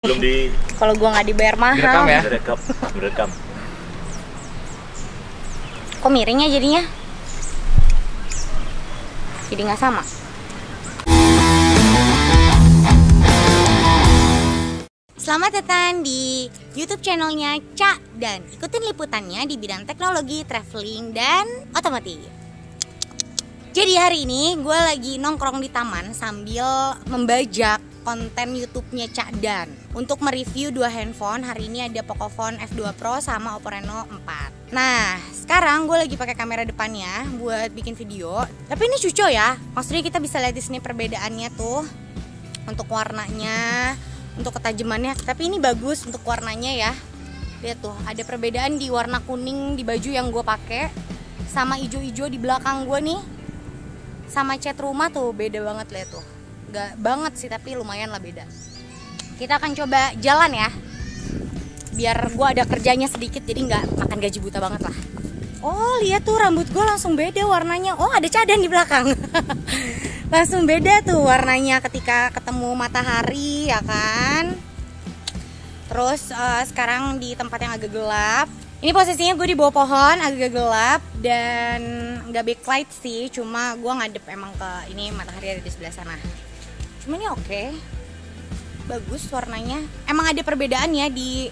Belum di. Kalau gua nggak dibayar mahal. Direkam ya? Direkam. Kok miringnya jadinya? Jadi nggak sama. Selamat datang di YouTube channelnya Ca dan ikutin liputannya di bidang teknologi, traveling, dan otomotif. Jadi hari ini gue lagi nongkrong di taman sambil membajak konten YouTube-nya Ca Dan untuk mereview dua handphone. Hari ini ada Pocophone F2 Pro sama Oppo Reno 4. Nah, sekarang gue lagi pakai kamera depannya buat bikin video. Tapi ini cuco ya. Maksudnya kita bisa lihat di sini perbedaannya tuh untuk warnanya, untuk ketajamannya. Tapi ini bagus untuk warnanya ya. Lihat tuh, ada perbedaan di warna kuning di baju yang gue pakai sama hijau-hijau di belakang gue nih. Sama cat rumah tuh beda banget, lihat tuh. Gak banget sih, tapi lumayan lah beda. Kita akan coba jalan ya, biar gue ada kerjanya sedikit, jadi nggak makan gaji buta banget lah. Oh lihat tuh, rambut gue langsung beda warnanya. Oh ada cadan di belakang. Langsung beda tuh warnanya ketika ketemu matahari ya kan. Terus sekarang di tempat yang agak gelap. Ini posisinya gue di bawah pohon, agak gelap dan nggak backlight sih, cuma gue ngadep emang ke ini, matahari ada di sebelah sana. Cuma ini oke, bagus warnanya. Emang ada perbedaan ya di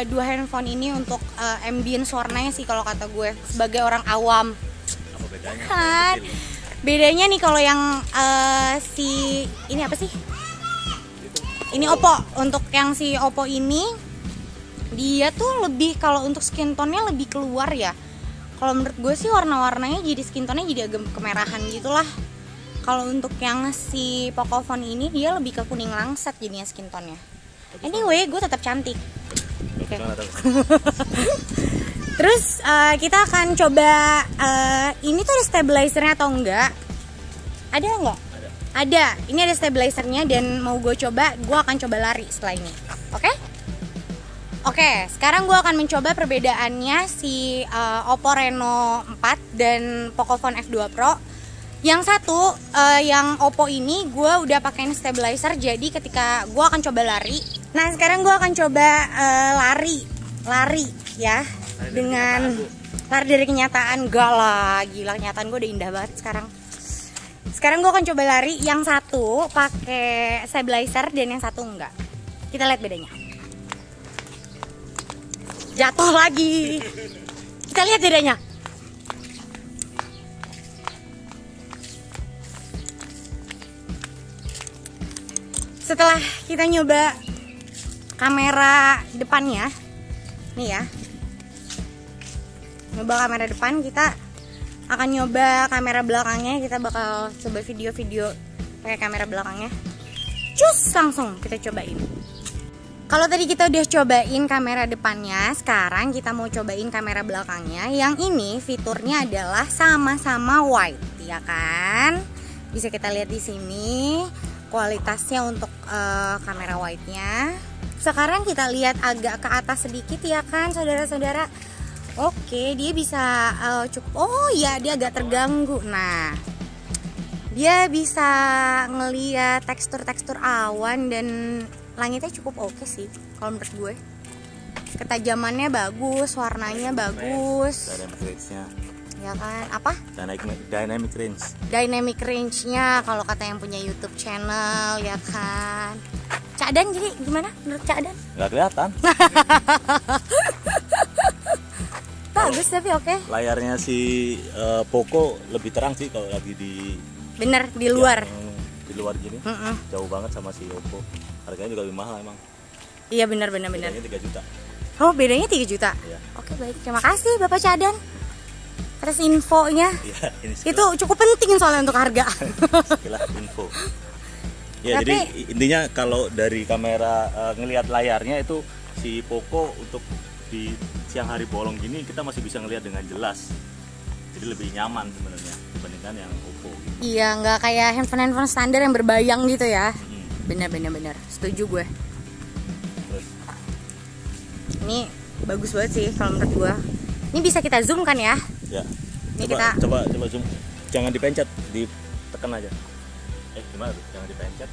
dua handphone ini untuk ambience warnanya sih kalau kata gue sebagai orang awam. Apa bedanya? Kan bedanya nih kalau yang si ini apa sih? Ini Oppo. Untuk yang si Oppo ini dia tuh lebih, kalau untuk skin tone-nya lebih keluar ya. Kalau menurut gue sih warna-warnanya jadi skin tone-nya jadi agak kemerahan gitulah. Kalau untuk yang si Pocophone ini dia lebih ke kuning langsat jadinya skin tone-nya. Anyway, gue tetap cantik. Oke. Terus kita akan coba ini tuh ada stabilizernya atau enggak? Ada enggak? Ada. Ini ada stabilizernya dan mau gue coba, gue akan coba lari setelah ini. Oke? Oke, sekarang gue akan mencoba perbedaannya si Oppo Reno 4 dan Pocophone F2 Pro. Yang satu, yang Oppo ini gue udah pakein stabilizer, jadi ketika gue akan coba lari. Nah sekarang gue akan coba lari ya, dengan lari dari kenyataan. Gak lah, gila, kenyataan gue udah indah banget sekarang. Sekarang gue akan coba lari, yang satu pakai stabilizer dan yang satu enggak. Kita lihat bedanya. Jatuh lagi. Kita lihat bedanya. Setelah kita nyoba kamera depannya, nih ya, nyoba kamera depan, kita akan nyoba kamera belakangnya. Kita bakal coba video-video pakai kamera belakangnya. Cus, langsung kita cobain. Kalau tadi kita udah cobain kamera depannya, sekarang kita mau cobain kamera belakangnya. Yang ini fiturnya adalah sama-sama wide, ya kan? Bisa kita lihat di sini kualitasnya untuk kamera wide-nya. Sekarang kita lihat agak ke atas sedikit ya kan, saudara-saudara. Oke, dia bisa cukup. Oh iya, dia agak terganggu. Nah, dia bisa ngeliat tekstur-tekstur awan dan langitnya cukup oke sih kalau menurut gue. Ketajamannya bagus, warnanya bagus. Dynamic range-nya. Ya kan? Apa? Dynamic range. Dynamic range-nya kalau kata yang punya YouTube channel, ya kan. Cak Dan, jadi gimana menurut Cak Dan? Nggak kelihatan. Bagus tapi oke. Layarnya si Poco lebih terang sih kalau lagi di. Bener, di luar. Di luar gini. Jauh banget sama si Oppo. Harganya juga lebih mahal emang. Iya benar. Bedanya 3 juta. Oh bedanya 3 juta? Iya. Oke baik, terima kasih Bapak Cadan atas infonya. Iya, ini Itu cukup penting soalnya untuk harga. sekilas info. Ya, Tapi, jadi intinya kalau dari kamera ngelihat layarnya itu si Poco untuk di siang hari bolong gini kita masih bisa ngelihat dengan jelas. Jadi lebih nyaman sebenarnya dibandingkan yang Oppo. Iya, nggak kayak handphone standar yang berbayang gitu ya. Bener, setuju gue. Terus. Ini bagus banget sih kalau menurut gue. Ini bisa kita zoom kan ya? Ya. Ini Coba zoom. Jangan dipencet, ditekan aja. Gimana tuh? Jangan dipencet.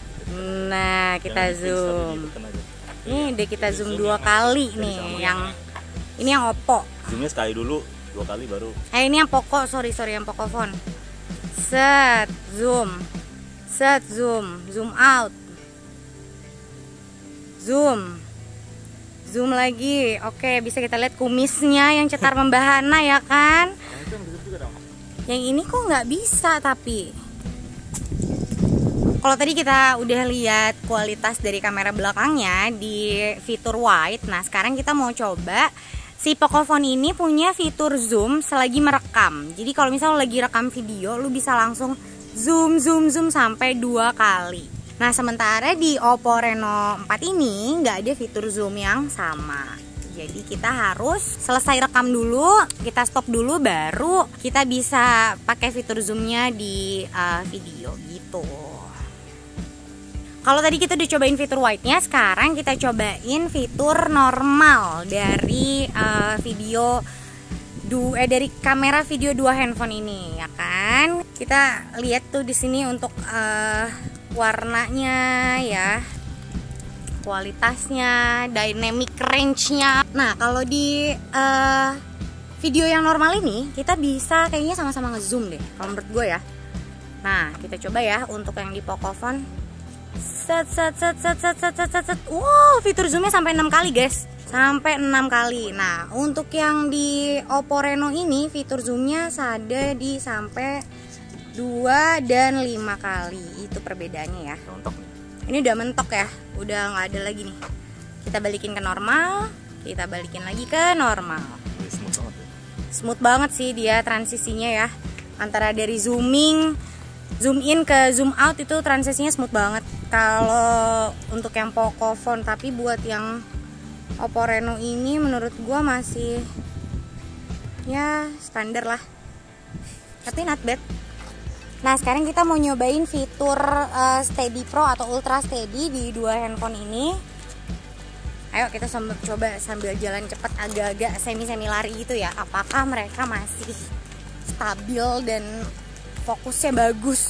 Nah, kita zoom. Ditekan aja. Ini udah kita zoom 2 kali nih. Yang ini yang Oppo. Zoomnya sekali dulu, 2 kali baru. Ini yang Poco, sorry yang Pocophone. Set, zoom. Set, zoom. Zoom out. Zoom. Zoom lagi. Oke, bisa kita lihat kumisnya yang cetar membahana ya kan? Yang ini kok nggak bisa tapi. Kalau tadi kita udah lihat kualitas dari kamera belakangnya di fitur wide. Nah, sekarang kita mau coba si Pocophone ini punya fitur zoom selagi merekam. Jadi kalau misalnya lo lagi rekam video, lu bisa langsung zoom sampai 2 kali. Nah, sementara di Oppo Reno 4 ini nggak ada fitur zoom yang sama. Jadi kita harus selesai rekam dulu, kita stop dulu, baru kita bisa pakai fitur zoomnya di video gitu. Kalau tadi kita udah cobain fitur wide-nya, sekarang kita cobain fitur normal dari dari kamera video 2 handphone ini, ya kan? Kita lihat tuh di sini untuk warnanya ya, kualitasnya, dynamic range-nya. Nah, kalau di video yang normal ini kita bisa kayaknya sama-sama ngezoom deh kalau menurut gue ya. Nah, kita coba ya untuk yang di Pocophone. Set. Wow, fitur zoomnya sampai 6 kali guys. Sampai 6 kali. Nah, untuk yang di Oppo Reno ini fitur zoomnya ada di sampai 2 dan 5 kali. Itu perbedaannya ya. Ini udah mentok ya, udah nggak ada lagi nih. Kita balikin ke normal, kita balikin lagi ke normal. Smooth banget sih dia transisinya ya, antara dari zoom in ke zoom out itu transisinya smooth banget. Kalau untuk yang Pocophone, tapi buat yang Oppo Reno ini menurut gua masih ya standar lah, tapi not bad. Nah, sekarang kita mau nyobain fitur Steady Pro atau Ultra Steady di 2 handphone ini. Ayo kita coba sambil jalan cepat, agak-agak semi-semi lari gitu ya. Apakah mereka masih stabil dan fokusnya bagus?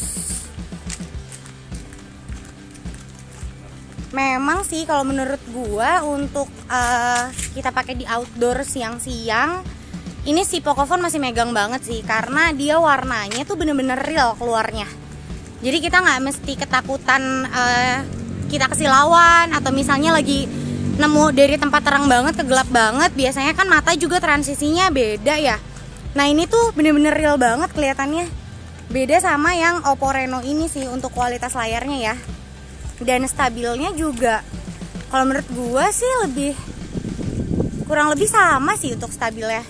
Memang sih kalau menurut gua untuk kita pakai di outdoor siang-siang, ini si Pocophone masih megang banget sih, karena dia warnanya tuh bener-bener real keluarnya. Jadi kita nggak mesti ketakutan kita kesilauan, atau misalnya lagi nemu dari tempat terang banget ke gelap banget. Biasanya kan mata juga transisinya beda ya. Nah, ini tuh bener-bener real banget kelihatannya. Beda sama yang Oppo Reno ini sih untuk kualitas layarnya ya. Dan stabilnya juga kalau menurut gua sih kurang lebih sama sih untuk stabilnya.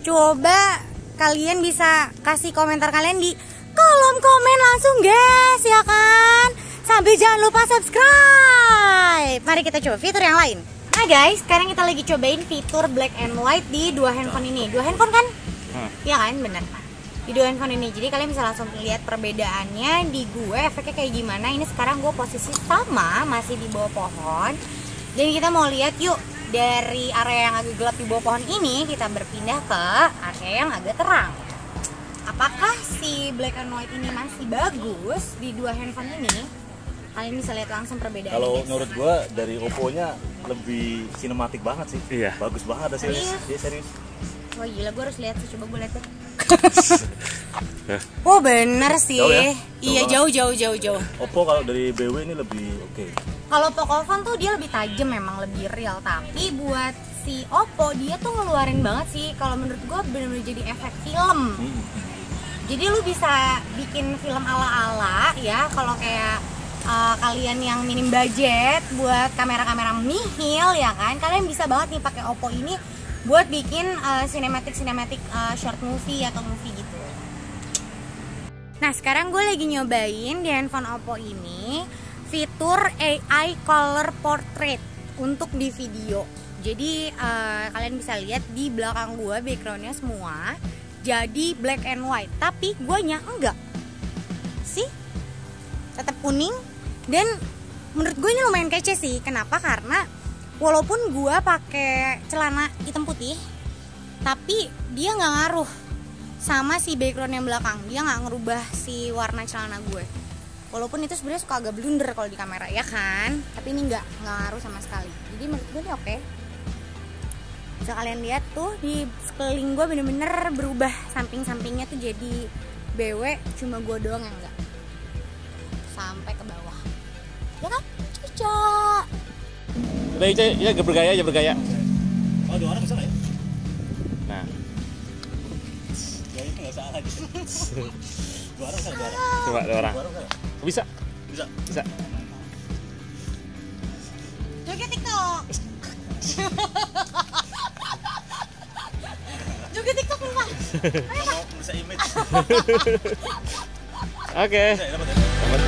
Coba kalian bisa kasih komentar kalian di kolom komen langsung guys, ya kan? Sampai jangan lupa subscribe. Mari kita coba fitur yang lain. Nah guys, sekarang kita lagi cobain fitur black and white di 2 handphone ini. 2 handphone kan? Iya kan, bener. Di 2 handphone ini, jadi kalian bisa langsung lihat perbedaannya di gue, efeknya kayak gimana. Ini sekarang gue posisi sama, masih di bawah pohon. Dan kita mau lihat yuk, dari area yang agak gelap di bawah pohon ini kita berpindah ke area yang agak terang. Apakah si black and white ini masih bagus di 2 handphone ini? Kalian bisa lihat langsung perbedaannya. Kalau menurut gua dari Oppo-nya lebih sinematik banget sih. Iya. Bagus banget hasilnya. Iya, serius. Wah gila, gue harus lihat sih, coba gue lihat deh. Oh bener sih. Jauh ya? Iya, jauh. Oppo kalau dari BW ini lebih oke. Kalau Pocophone tuh dia lebih tajam, memang lebih real. Tapi buat si Oppo dia tuh ngeluarin banget sih. Kalau menurut gue bener-bener jadi efek film. Jadi lu bisa bikin film ala-ala ya. Kalau kayak kalian yang minim budget buat kamera-kamera nihil ya kan, kalian bisa banget nih pakai Oppo ini buat bikin cinematic short movie atau movie gitu. Nah, sekarang gue lagi nyobain di handphone Oppo ini fitur AI Color Portrait untuk di video. Jadi kalian bisa lihat di belakang gue backgroundnya semua jadi black and white, tapi guanya enggak sih, tetap kuning. Dan menurut gue ini lumayan kece sih. Kenapa? Karena walaupun gue pakai celana hitam putih, tapi dia nggak ngaruh sama si background yang belakang. Dia nggak ngerubah si warna celana gue. Walaupun itu sebenarnya suka agak blunder kalau di kamera ya kan, tapi ini nggak ngaruh sama sekali. Jadi menurut gue ini oke. Bisa kalian lihat tuh di sekeliling gue bener-bener berubah, samping-sampingnya tuh jadi BW, cuma gue doang yang enggak. Sampai ke bawah. Ya kan? Cocok. Udah Ica, ya bergaya aja bergaya. Oh, 2 orang bisa nggak ya? Nah, Gayanya nggak salah gitu. 2 orang bisa, 2 orang. coba 2 orang. 2 orang bisa. Bisa, Bisa. bisa. Joget TikTok. Joget TikTok nih Pak. Mau bisa image. Oke. Bisa, dapat ya? Dapat.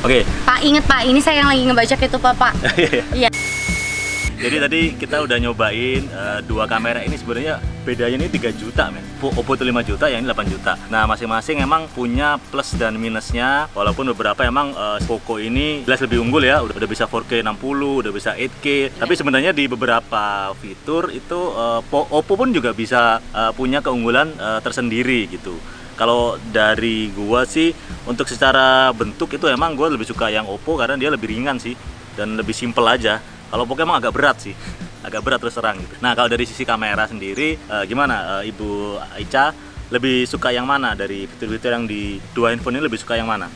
Oke. Pak, inget Pak, ini saya yang lagi ngebaca itu Pak. Iya. Jadi tadi kita udah nyobain 2 kamera ini, sebenarnya bedanya ini 3 juta men. Oppo itu 5 juta, yang ini 8 juta. Nah masing-masing emang punya plus dan minusnya. Walaupun beberapa emang Poco ini jelas lebih unggul ya, udah bisa 4K 60, udah bisa 8K. Tapi sebenarnya di beberapa fitur itu Oppo pun juga bisa punya keunggulan tersendiri gitu. Kalau dari gua sih untuk secara bentuk itu emang gua lebih suka yang Oppo karena dia lebih ringan sih dan lebih simple aja. Kalau Poco emang agak berat sih, agak berat terus terang gitu. Nah kalau dari sisi kamera sendiri gimana Ibu Ica lebih suka yang mana dari fitur-fitur yang di 2 handphone ini, lebih suka yang mana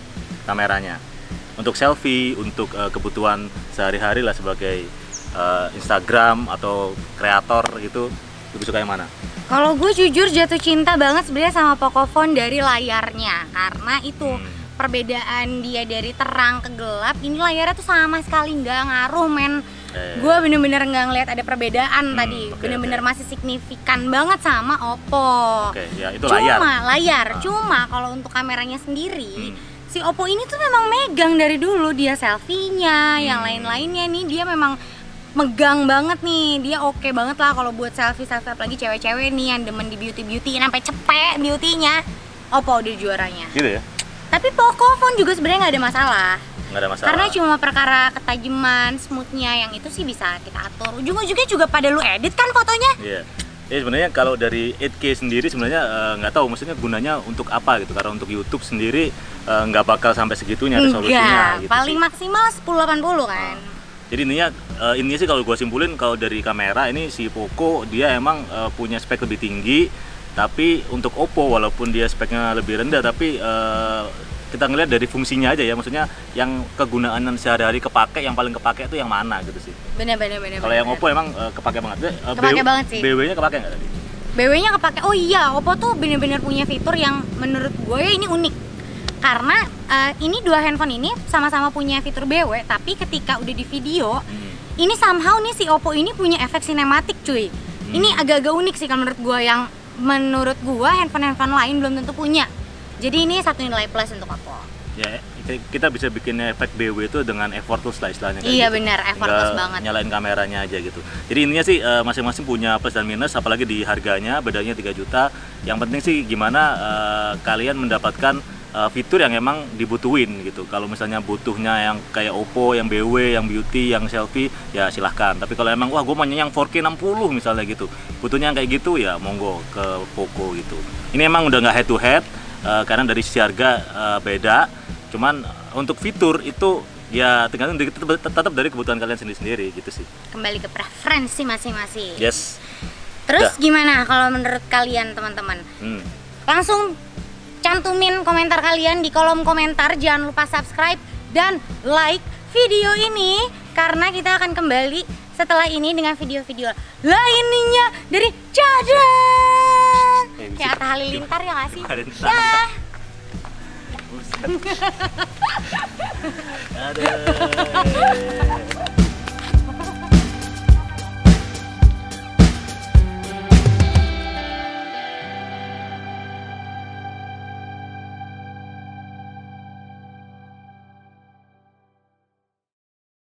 kameranya? Untuk selfie, untuk kebutuhan sehari-hari lah sebagai Instagram atau kreator gitu, lebih suka yang mana? Kalau gue jujur jatuh cinta banget sebenarnya sama Pocophone dari layarnya, karena itu perbedaan dia dari terang ke gelap, ini layarnya tuh sama sekali nggak ngaruh men. Gue bener-bener nggak ngeliat ada perbedaan tadi, bener-bener masih signifikan banget sama Oppo. Ya itu Cuma layar, cuma kalau untuk kameranya sendiri, si Oppo ini tuh memang megang dari dulu, dia selfie-nya, yang lain-lainnya nih dia memang megang banget nih, dia oke banget lah kalau buat selfie apalagi cewek-cewek nih yang demen di beauty sampai cepet beauty-nya, Oppo udah juaranya. Gitu ya. Tapi Pocophone juga sebenarnya nggak ada masalah. Nggak ada masalah. Karena cuma perkara ketajaman, smoothnya yang itu sih bisa kita atur. Ujung-ujungnya juga pada lu edit kan fotonya. Iya. Ya sebenarnya kalau dari 8K sendiri sebenarnya nggak tahu maksudnya gunanya untuk apa gitu. Karena untuk YouTube sendiri nggak bakal sampai segitunya resolusinya. Gitu paling sih. maksimal 1080 kan. Jadi intinya sih kalau gue simpulin, kalau dari kamera ini si Poco dia emang punya spek lebih tinggi, tapi untuk Oppo walaupun dia speknya lebih rendah, tapi kita ngelihat dari fungsinya aja ya, maksudnya yang kegunaan sehari-hari kepake, yang paling kepake itu yang mana gitu sih. Bener. Kalau yang Oppo emang kepake banget. Kepake banget sih. BW-nya kepake nggak tadi? BW-nya kepake. Oh iya, Oppo tuh bener-bener punya fitur yang menurut gue ini unik. Karena ini 2 handphone ini sama-sama punya fitur BW, tapi ketika udah di video, ini somehow nih si Oppo ini punya efek sinematik cuy. Ini agak-agak unik sih kalau menurut gue, yang menurut gue handphone lain belum tentu punya. Jadi ini satu nilai plus untuk Oppo. Ya, kita bisa bikin efek BW itu dengan effortless lah istilahnya. Iya gitu. benar, effortless banget. Nyalain kameranya aja gitu. Jadi intinya sih masing-masing punya plus dan minus, apalagi di harganya bedanya 3 juta. Yang penting sih gimana kalian mendapatkan fitur yang emang dibutuhin gitu. Kalau misalnya butuhnya yang kayak Oppo, yang BW, yang beauty, yang selfie, ya silahkan. Tapi kalau emang wah gue maunya yang 4K 60 misalnya gitu, butuhnya yang kayak gitu, ya monggo ke Poco gitu. Ini emang udah nggak head to head karena dari sisi harga beda. Cuman untuk fitur itu ya tergantung tetap dari kebutuhan kalian sendiri-sendiri gitu sih. Kembali ke preferensi masing-masing. Yes. Terus gimana kalau menurut kalian teman-teman? Langsung cantumin komentar kalian di kolom komentar. Jangan lupa subscribe dan like video ini, karena kita akan kembali setelah ini dengan video-video lainnya dari Cadan. Kayak Atta Halilintar ya nggak sih? Ya. Ada.